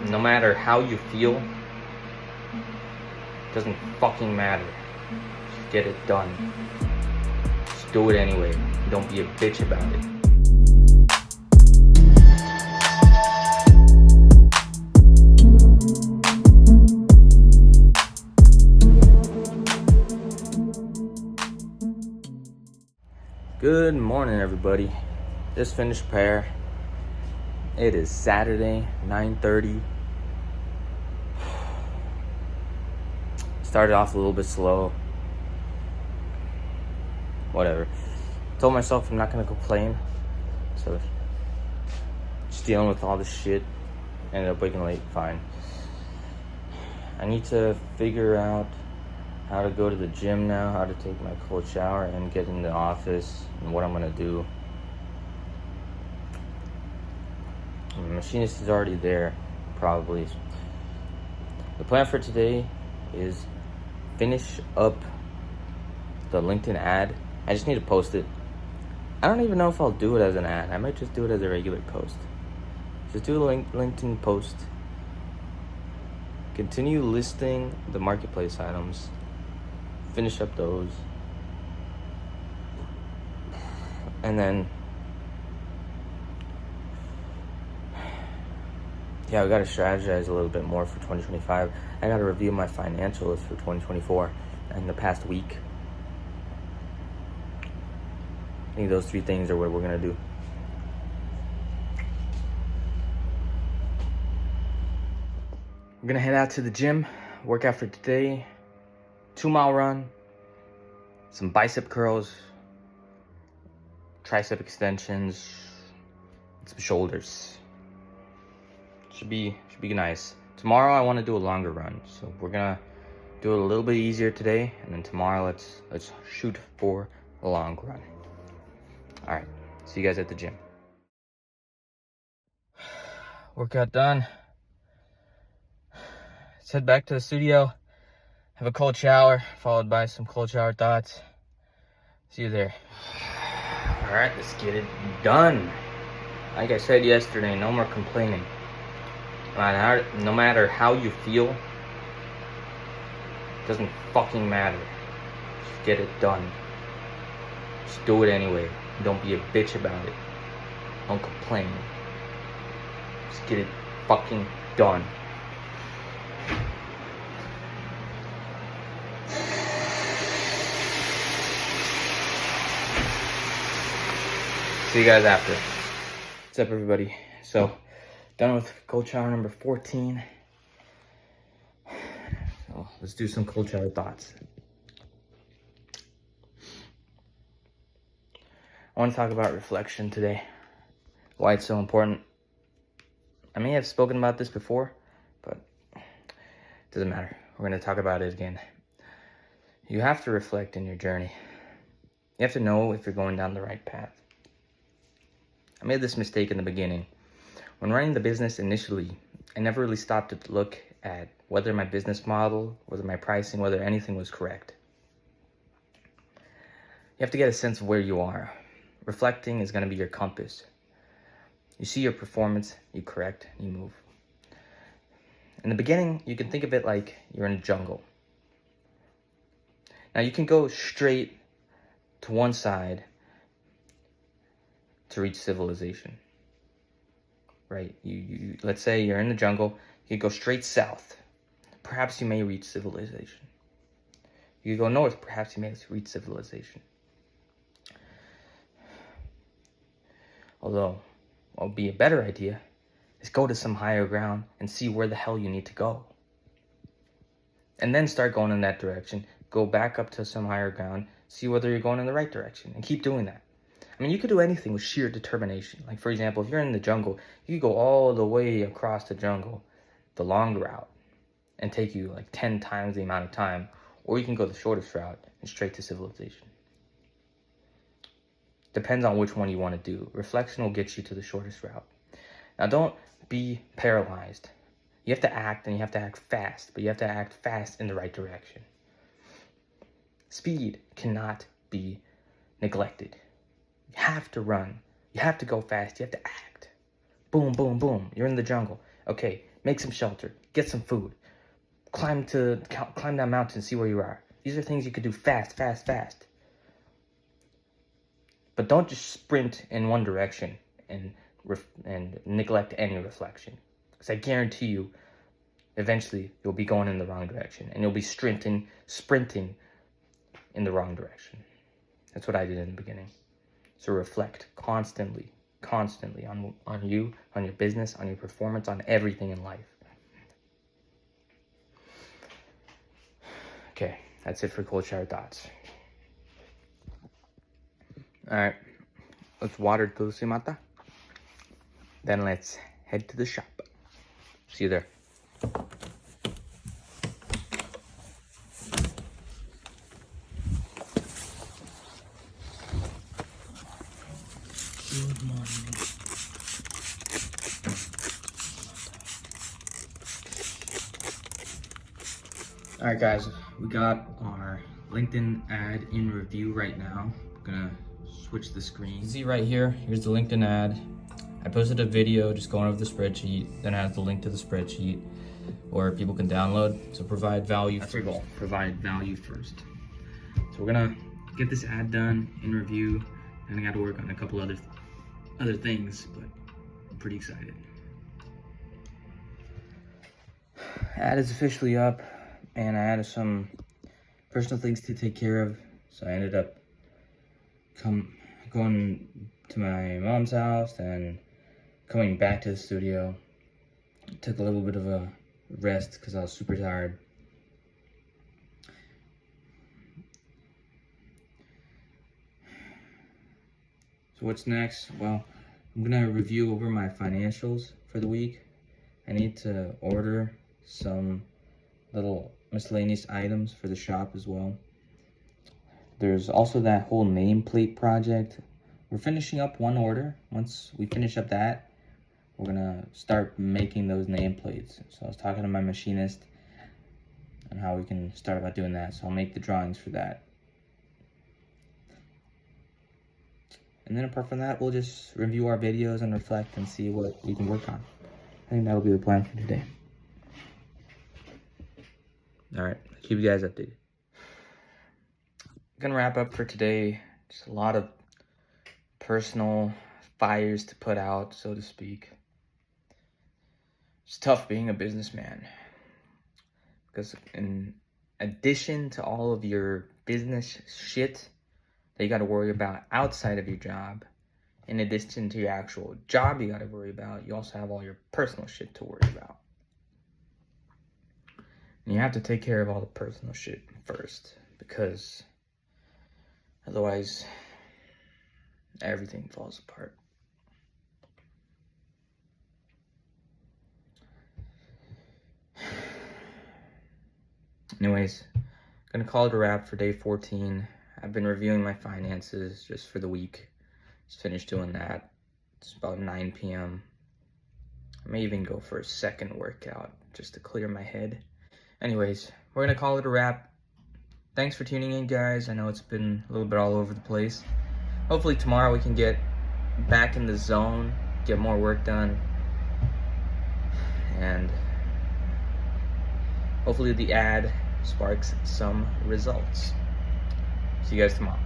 No matter how you feel, doesn't fucking matter. Just get it done. Just do it anyway. Don't be a bitch about it. Good morning, everybody. Just finished prayer. It is Saturday, 9:30. Started off a little bit slow. Whatever. Told myself I'm not gonna complain. So just dealing with all this shit. Ended up waking late. Fine. I need to figure out how to go to the gym now, how to take my cold shower and get in the office, and what I'm gonna do. The machinist is already there, probably. The plan for today is finish up the LinkedIn ad. I just need to post it. I don't even know if I'll do it as an ad. I might just do it as a regular post. Just do a LinkedIn post. Continue listing the marketplace items. Finish up those. And then, yeah, we got to strategize a little bit more for 2025. I got to review my financials for 2024 and the past week. I think those three things are what we're going to do. We're going to head out to the gym, workout for today, 2-mile run, some bicep curls, tricep extensions, and some shoulders. Should be nice. Tomorrow I want to do a longer run, so we're gonna do it a little bit easier today, and then tomorrow let's shoot for a long run. All right, see you guys at the gym. Workout done. Let's head back to the studio. Have a cold shower, followed by some cold shower thoughts. See you there. All right, let's get it done. Like I said yesterday, no more complaining. No matter how you feel, doesn't fucking matter. Just get it done. Just do it anyway. Don't be a bitch about it. Don't complain. Just get it fucking done. See you guys after. What's up, everybody? So, done with cold shower number 14. So, let's do some cold shower thoughts. I want to talk about reflection today. Why it's so important. I may have spoken about this before, but it doesn't matter. We're going to talk about it again. You have to reflect in your journey. You have to know if you're going down the right path. I made this mistake in the beginning. When running the business initially, I never really stopped to look at whether my business model, whether my pricing, whether anything was correct. You have to get a sense of where you are. Reflecting is going to be your compass. You see your performance, you correct, you move. In the beginning, you can think of it like you're in a jungle. Now you can go straight to one side to reach civilization, right? You let's say you're in the jungle, you go straight south. Perhaps you may reach civilization. You go north, perhaps you may reach civilization. Although, what would be a better idea is go to some higher ground and see where the hell you need to go. And then start going in that direction. Go back up to some higher ground, see whether you're going in the right direction, and keep doing that. I mean, you could do anything with sheer determination. Like, for example, if you're in the jungle, you could go all the way across the jungle, the long route, and take you like 10 times the amount of time. Or you can go the shortest route and straight to civilization. Depends on which one you want to do. Reflection will get you to the shortest route. Now, don't be paralyzed. You have to act, and you have to act fast, but you have to act fast in the right direction. Speed cannot be neglected. You have to run. You have to go fast. You have to act. Boom, boom, boom. You're in the jungle. Okay, make some shelter, get some food, climb that mountain, see where you are. These are things you could do fast. But don't just sprint in one direction and neglect any reflection. Because I guarantee you, eventually you'll be going in the wrong direction, and you'll be sprinting in the wrong direction. That's what I did in the beginning. So reflect constantly on you, on your business, on your performance, on everything in life. Okay, that's it for Cold Shower Thoughts. Alright, let's water Tulsimata. Then let's head to the shop. See you there. Good morning. Alright guys, we got our LinkedIn ad in review right now. I'm gonna switch the screen. See right here, here's the LinkedIn ad. I posted a video just going over the spreadsheet, then I have the link to the spreadsheet where people can download. So provide value. That's our goal. Provide value first. So we're gonna get this ad done in review, and I got to work on a couple other things, but I'm pretty excited. Ad is officially up, and I had some personal things to take care of, so I ended up going to my mom's house and coming back to the studio. Took a little bit of a rest because I was super tired. So what's next? Well, I'm gonna review over my financials for the week. I need to order some little miscellaneous items for the shop as well. There's also that whole nameplate project. We're finishing up one order. Once we finish up that, we're gonna start making those nameplates. So I was talking to my machinist on how we can start about doing that. So I'll make the drawings for that. And then apart from that, we'll just review our videos and reflect and see what we can work on. I think that'll be the plan for today. All right, I'll keep you guys updated. Gonna wrap up for today. Just a lot of personal fires to put out, so to speak. It's tough being a businessman because in addition to all of your business shit that you got to worry about outside of your job, in addition to your actual job you got to worry about, you also have all your personal shit to worry about. And you have to take care of all the personal shit first, because otherwise everything falls apart. Anyways, gonna call it a wrap for day 14. I've been reviewing my finances just for the week. Just finished doing that. It's about 9 p.m. I may even go for a second workout just to clear my head. Anyways, we're gonna call it a wrap. Thanks for tuning in, guys. I know it's been a little bit all over the place. Hopefully tomorrow we can get back in the zone, get more work done, and hopefully the ad sparks some results. See you guys tomorrow.